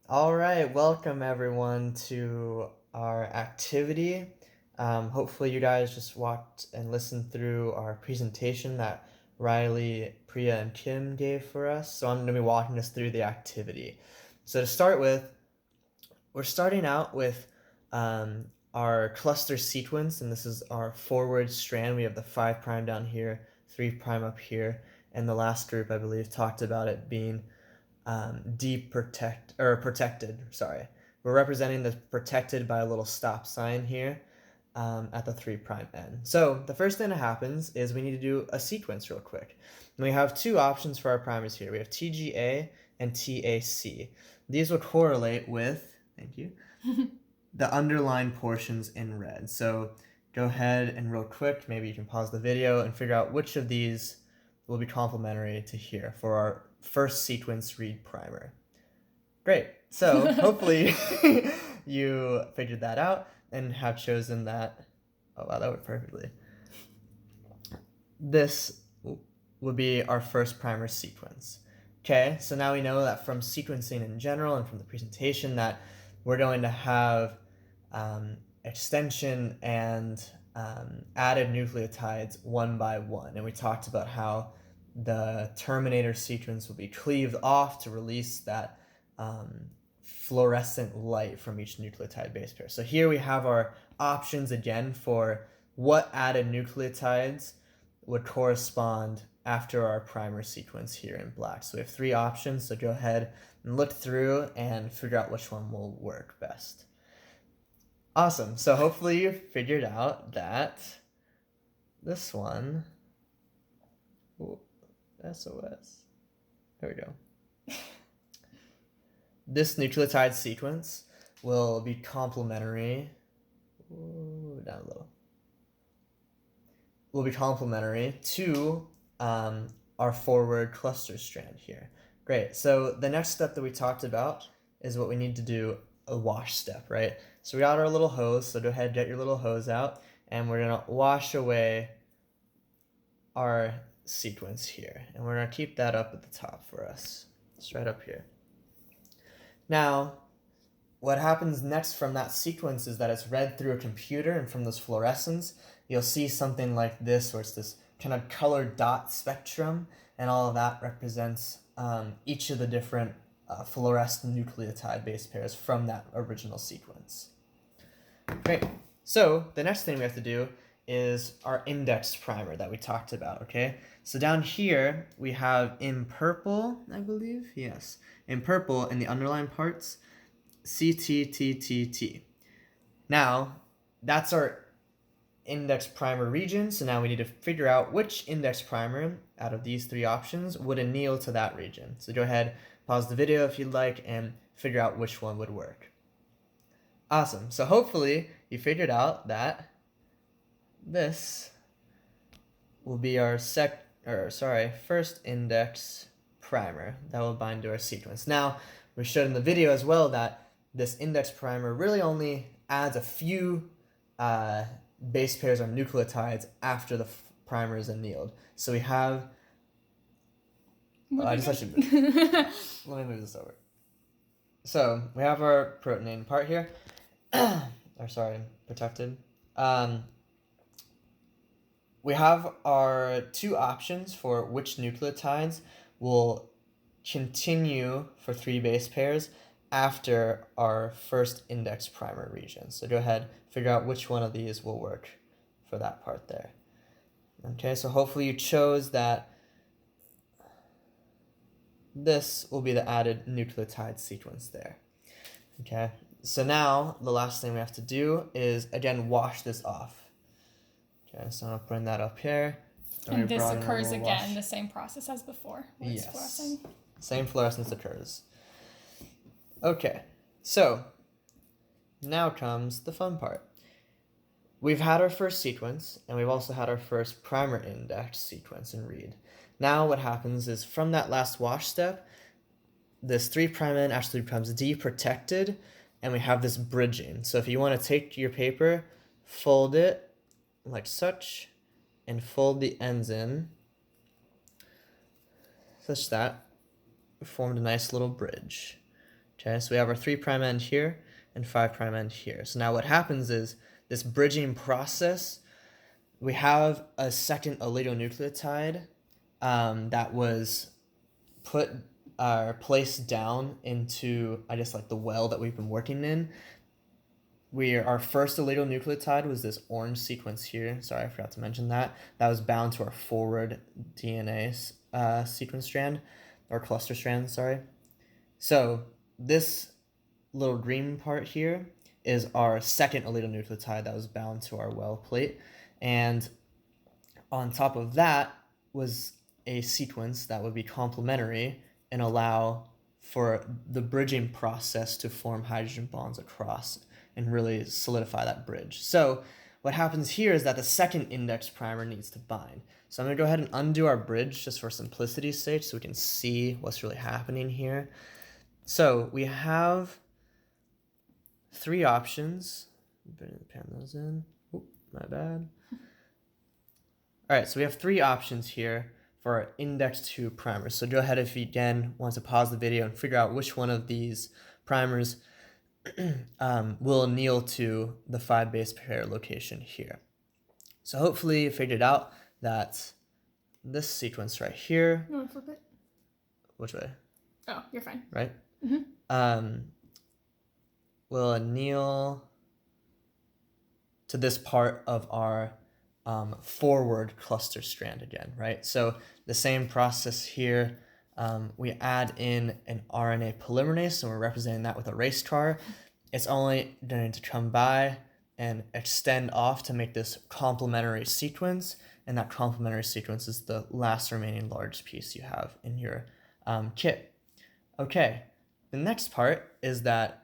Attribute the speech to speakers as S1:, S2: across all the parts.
S1: All right, welcome everyone to our activity. Hopefully, you guys just walked and listened through our presentation that Riley, Priya, and Kim gave for us. So, I'm going to be walking us through the activity. So, to start with, we're starting out with our cluster sequence, and this is our forward strand. We have the 5' down here, 3' up here, and the last group, I believe, talked about it being protected. Sorry, we're representing the protected by a little stop sign here at the 3' end. So the first thing that happens is we need to do a sequence real quick. And we have two options for our primers here. We have TGA and TAC. These will correlate with, thank you, the underlined portions in red. So go ahead and real quick, maybe you can pause the video and figure out which of these will be complementary to here for our first sequence read primer. Great. So hopefully you figured that out and have chosen that. Oh wow, that worked perfectly. This would be our first primer sequence. Okay, so now we know that from sequencing in general and from the presentation that we're going to have extension and added nucleotides one by one. And we talked about how the terminator sequence will be cleaved off to release that fluorescent light from each nucleotide base pair. So here we have our options again for what added nucleotides would correspond after our primer sequence here in black. So we have three options, so go ahead and look through and figure out which one will work best. Awesome, so hopefully you figured out that this one, SOS, there we go. This nucleotide sequence will be complementary, down low, will be complementary to our forward cluster strand here. Great, so the next step that we talked about is what we need to do, a wash step, right? So we got our little hose, so go ahead, get your little hose out, and we're gonna wash away our sequence here. And we're gonna keep that up at the top for us. It's right up here. Now, what happens next from that sequence is that it's read through a computer, and from those fluorescence, you'll see something like this, where it's this kind of colored dot spectrum, and all of that represents each of the different fluorescent nucleotide base pairs from that original sequence. Great. So the next thing we have to do is our index primer that we talked about, okay? So down here, we have in purple, I believe, yes, in purple in the underlined parts, CTTTT. Now, that's our index primer region, so now we need to figure out which index primer out of these three options would anneal to that region. So go ahead, pause the video if you'd like, and figure out which one would work. Awesome, so hopefully you figured out that this will be our first index primer that will bind to our sequence. Now, we showed in the video as well that this index primer really only adds a few base pairs or nucleotides after the primer is annealed. So we have. Let me move this over. So we have our protein part here, protected. We have our two options for which nucleotides will continue for three base pairs after our first index primer region. So go ahead, figure out which one of these will work for that part there. Okay, so hopefully you chose that this will be the added nucleotide sequence there. Okay, so now the last thing we have to do is, again, wash this off. Okay, so I'm going to bring that up here.
S2: And this occurs again, the same process as before.
S1: Yes, same fluorescence occurs. Okay, so now comes the fun part. We've had our first sequence, and we've also had our first primer index sequence in read. Now what happens is from that last wash step, this 3' end actually becomes deprotected, and we have this bridging. So if you want to take your paper, fold it like such, and fold the ends in, such that we formed a nice little bridge. Okay, so we have our 3' end here and 5' end here. So now what happens is this bridging process, we have a second oligonucleotide that was placed down into, I guess, like the well that we've been working in. Our first oligonucleotide was this orange sequence here. Sorry, I forgot to mention that. That was bound to our forward DNA sequence strand, or cluster strand, sorry. So this little green part here is our second oligonucleotide that was bound to our well plate. And on top of that was a sequence that would be complementary and allow for the bridging process to form hydrogen bonds across and really solidify that bridge. So what happens here is that the second index primer needs to bind. So I'm going to go ahead and undo our bridge just for simplicity's sake so we can see what's really happening here. So we have 3 options. Pan those in. Oop, my bad. All right, so we have 3 options here for our index 2 primers. So go ahead if you again want to pause the video and figure out which one of these primers will anneal to the 5' base pair location here. So hopefully you figured out that this sequence right here.
S2: You want to flip it?
S1: Which way?
S2: Oh, you're fine.
S1: Right?
S2: Mm-hmm.
S1: Will anneal to this part of our forward cluster strand again, right? So the same process here. We add in an RNA polymerase, and we're representing that with a race car. It's only going to come by and extend off to make this complementary sequence, and that complementary sequence is the last remaining large piece you have in your kit. Okay, the next part is that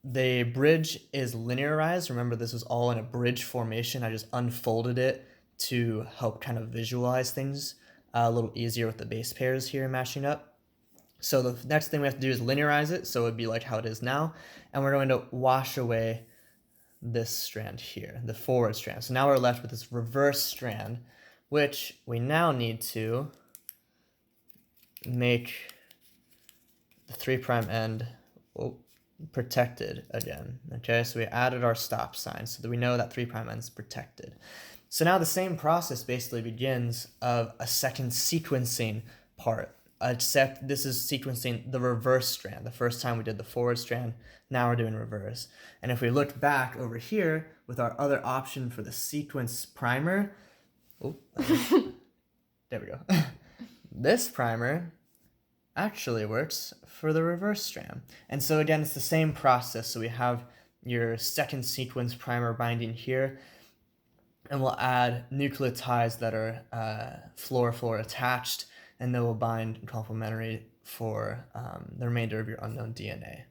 S1: the bridge is linearized. Remember, this was all in a bridge formation. I just unfolded it to help kind of visualize things a little easier with the base pairs here matching up. So the next thing we have to do is linearize it, so it would be like how it is now. And we're going to wash away this strand here, the forward strand. So now we're left with this reverse strand, which we now need to make the 3' end protected again. Okay, so we added our stop sign so that we know that 3' end is protected. So now the same process basically begins of a second sequencing part, except this is sequencing the reverse strand. The first time we did the forward strand, now we're doing reverse. And if we look back over here with our other option for the sequence primer, there we go. This primer actually works for the reverse strand. And so again, it's the same process. So we have your second sequence primer binding here, and we'll add nucleotides that are fluorophore attached, and they will bind complementary for the remainder of your unknown DNA.